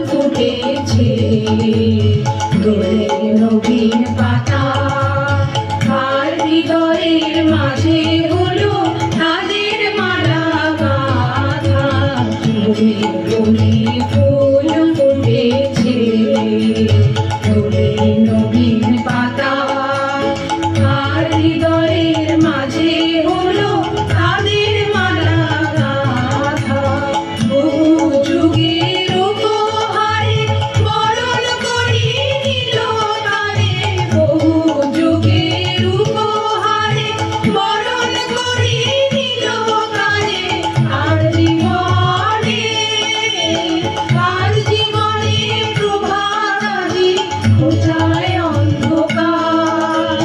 ফুটেছে দোলে নবীন পাতা আর হৃদয়ের মাঝে হলো তাদের মালা গাঁথা দোলে দোলে ফুল ফুটেছে দোলে নবীন পাতা আর হৃদয়ের মাঝে হলো তাদের মালা গাঁথা বহু যুগের উপহারে বরণ করে নিল তারে বহু যুগের উপহারে বরণ করে নিল তারে আর জীবনে প্রভাত আজি কোথায় অন্ধকার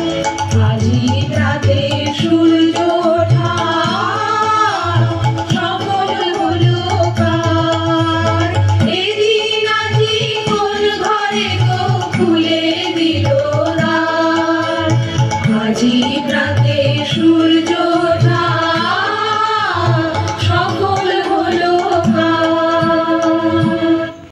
আজি রাতে সূর্য ওঠা সফল হলো কার এদিন আজি কোন ঘরে গো খুলে দিল দ্বার আজি রাতে সূর্য